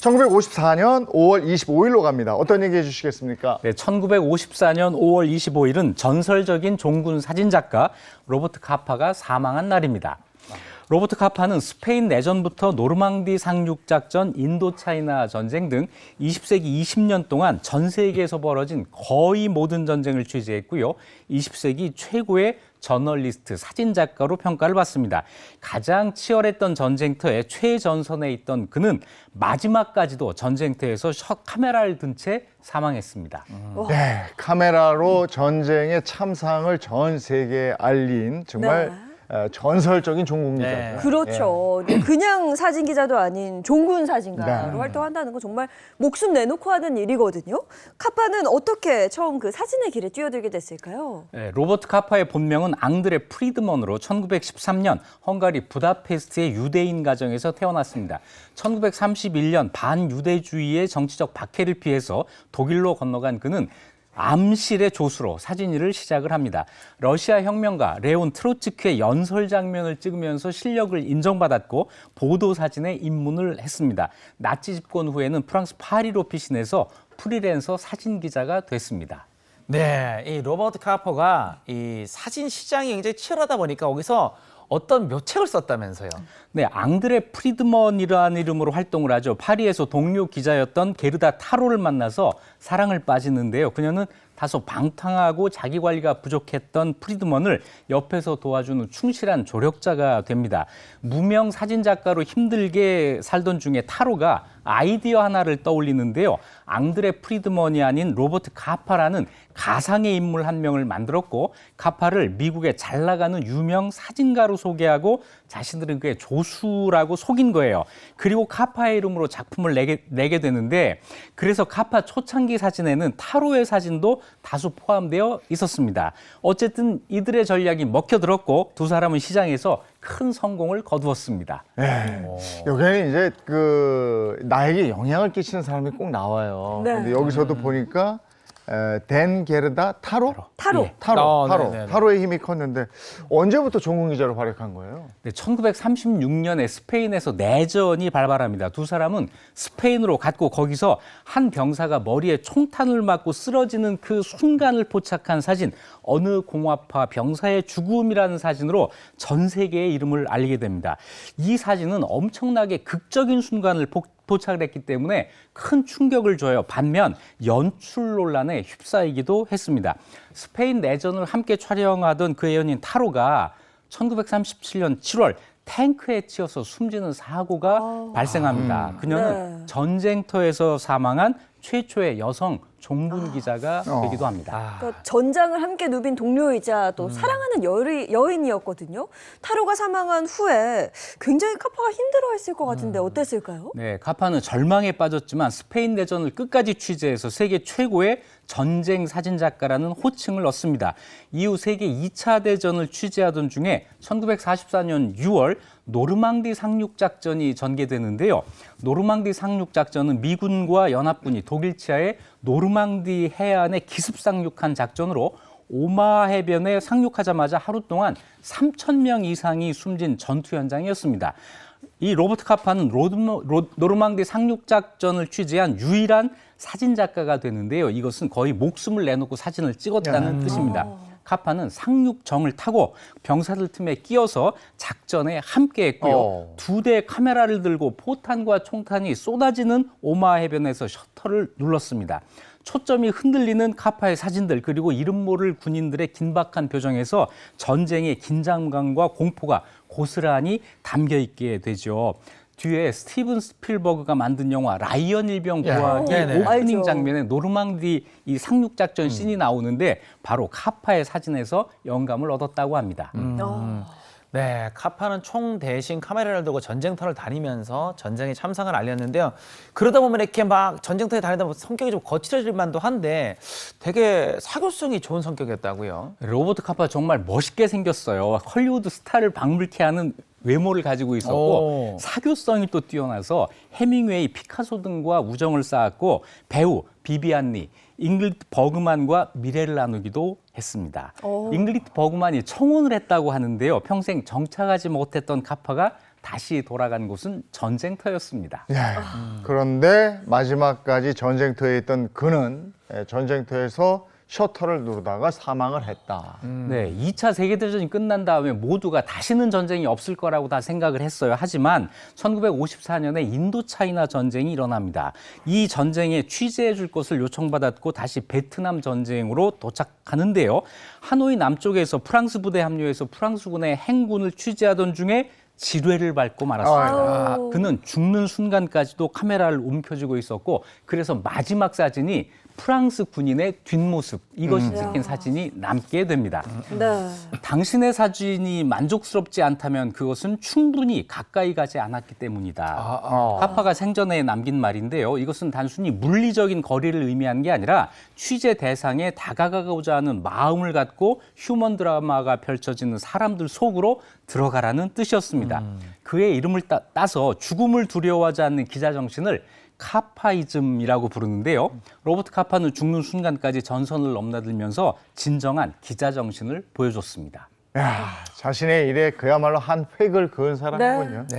1954년 5월 25일로 갑니다. 어떤 얘기 해주시겠습니까? 네, 1954년 5월 25일은 전설적인 종군 사진작가 로버트 카파가 사망한 날입니다. 로버트 카파는 스페인 내전부터 노르망디 상륙작전, 인도차이나 전쟁 등 20세기 20년 동안 전 세계에서 벌어진 거의 모든 전쟁을 취재했고요. 20세기 최고의 저널리스트, 사진작가로 평가를 받습니다. 가장 치열했던 전쟁터에 최전선에 있던 그는 마지막까지도 전쟁터에서 카메라를 든 채 사망했습니다. 네, 카메라로 전쟁의 참상을 전 세계에 알린 정말 전설적인 종군기자죠. 네. 그렇죠. 그냥 사진 기자도 아닌 종군 사진가로 네. 활동한다는 건 정말 목숨 내놓고 하는 일이거든요. 카파는 어떻게 처음 그 사진의 길에 뛰어들게 됐을까요? 네, 로버트 카파의 본명은 앙드레 프리드먼으로 1913년 헝가리 부다페스트의 유대인 가정에서 태어났습니다. 1931년 반유대주의의 정치적 박해를 피해서 독일로 건너간 그는 암실의 조수로 사진 일을 시작을 합니다. 러시아 혁명가 레온 트로츠키의 연설 장면을 찍으면서 실력을 인정받았고 보도 사진에 입문을 했습니다. 나치 집권 후에는 프랑스 파리로 피신해서 프리랜서 사진 기자가 됐습니다. 네, 이 로버트 카퍼가 이 사진 시장이 굉장히 치열하다 보니까 거기서 어떤 묘책을 썼다면서요? 네, 앙드레 프리드먼이라는 이름으로 활동을 하죠. 파리에서 동료 기자였던 게르다 타로를 만나서 사랑을 빠지는데요. 그녀는 다소 방탕하고 자기 관리가 부족했던 프리드먼을 옆에서 도와주는 충실한 조력자가 됩니다. 무명 사진작가로 힘들게 살던 중에 타로가 아이디어 하나를 떠올리는데요. 앙드레 프리드먼이 아닌 로버트 카파라는 가상의 인물 한 명을 만들었고 카파를 미국의 잘 나가는 유명 사진가로 소개하고 자신들은 그의 조수라고 속인 거예요. 그리고 카파의 이름으로 작품을 내게 되는데 그래서 카파 초창기 사진에는 타로의 사진도 다수 포함되어 있었습니다. 어쨌든 이들의 전략이 먹혀들었고 두 사람은 시장에서 큰 성공을 거두었습니다. 네. 여기는 이제 나에게 영향을 끼치는 사람이 꼭 나와요. 네. 근데 여기서도 보니까 댄 게르다 타로? 타로. 예. 네네네. 타로의 힘이 컸는데 언제부터 종군 기자로 활약한 거예요? 네, 1936년에 스페인에서 내전이 발발합니다. 두 사람은 스페인으로 갔고 거기서 한 병사가 머리에 총탄을 맞고 쓰러지는 그 순간을 포착한 사진, 어느 공화파 병사의 죽음이라는 사진으로 전 세계의 이름을 알리게 됩니다. 이 사진은 엄청나게 극적인 순간을 포착을 했기 때문에 큰 충격을 줘요. 반면 연출 논란에 휩싸이기도 했습니다. 스페인 내전을 함께 촬영하던 그의 연인 타로가 1937년 7월 탱크에 치여서 숨지는 사고가 발생합니다. 그녀는 네. 전쟁터에서 사망한 최초의 여성 종군 기자가 되기도 합니다. 그러니까 전장을 함께 누빈 동료이자 또 사랑하는 여인이었거든요. 타로가 사망한 후에 굉장히 카파가 힘들어했을 것 같은데 어땠을까요? 네, 카파는 절망에 빠졌지만 스페인 내전을 끝까지 취재해서 세계 최고의 전쟁 사진작가라는 호칭을 얻습니다. 이후 세계 2차 대전을 취재하던 중에 1944년 6월 노르망디 상륙작전이 전개되는데요. 노르망디 상륙작전은 미군과 연합군이 독일 치하의 노르망디 해안에 기습 상륙한 작전으로 오마 해변에 상륙하자마자 하루 동안 3,000명 이상이 숨진 전투 현장이었습니다. 이 로버트 카파는 노르망디 상륙작전을 취재한 유일한 사진작가가 되는데요. 이것은 거의 목숨을 내놓고 사진을 찍었다는 뜻입니다. 카파는 상륙정을 타고 병사들 틈에 끼어서 작전에 함께했고요. 2대 카메라를 들고 포탄과 총탄이 쏟아지는 오마 해변에서 셔터를 눌렀습니다. 초점이 흔들리는 카파의 사진들 그리고 이름 모를 군인들의 긴박한 표정에서 전쟁의 긴장감과 공포가 고스란히 담겨 있게 되죠. 뒤에 스티븐 스필버그가 만든 영화 라이언 일병 구하기 네네. 오프닝 알죠. 장면에 노르망디 이 상륙작전 씬이 나오는데 바로 카파의 사진에서 영감을 얻었다고 합니다. 네, 카파는 총 대신 카메라를 들고 전쟁터를 다니면서 전쟁의 참상을 알렸는데요. 그러다 보면 이렇게 막 전쟁터에 다니다 보면 성격이 좀 거칠어질 만도 한데 되게 사교성이 좋은 성격이었다고요. 로버트 카파 정말 멋있게 생겼어요. 헐리우드 스타를 방불케 하는 외모를 가지고 있었고 오. 사교성이 또 뛰어나서 해밍웨이, 피카소 등과 우정을 쌓았고 배우 비비안 리, 잉글리트 버그만과 미래를 나누기도 했습니다. 잉글리트 버그만이 청혼을 했다고 하는데요. 평생 정착하지 못했던 카파가 다시 돌아간 곳은 전쟁터였습니다. 예. 그런데 마지막까지 전쟁터에 있던 그는 전쟁터에서 셔터를 누르다가 사망을 했다. 네, 2차 세계대전이 끝난 다음에 모두가 다시는 전쟁이 없을 거라고 다 생각을 했어요. 하지만 1954년에 인도차이나 전쟁이 일어납니다. 이 전쟁에 취재해 줄 것을 요청받았고 다시 베트남 전쟁으로 도착하는데요. 하노이 남쪽에서 프랑스 부대 합류해서 프랑스군의 행군을 취재하던 중에 지뢰를 밟고 말았습니다. 아유. 그는 죽는 순간까지도 카메라를 움켜쥐고 있었고 그래서 마지막 사진이 프랑스 군인의 뒷모습 이것이 찍힌 사진이 남게 됩니다. 네. 당신의 사진이 만족스럽지 않다면 그것은 충분히 가까이 가지 않았기 때문이다. 카파가 생전에 남긴 말인데요. 이것은 단순히 물리적인 거리를 의미하는 게 아니라 취재 대상에 다가가고자 하는 마음을 갖고 휴먼 드라마가 펼쳐지는 사람들 속으로 들어가라는 뜻이었습니다. 그의 이름을 따서 죽음을 두려워하지 않는 기자 정신을 카파이즘이라고 부르는데요. 로버트 카파는 죽는 순간까지 전선을 넘나들면서 진정한 기자 정신을 보여줬습니다. 야, 자신의 일에 그야말로 한 획을 그은 사람이군요. 네.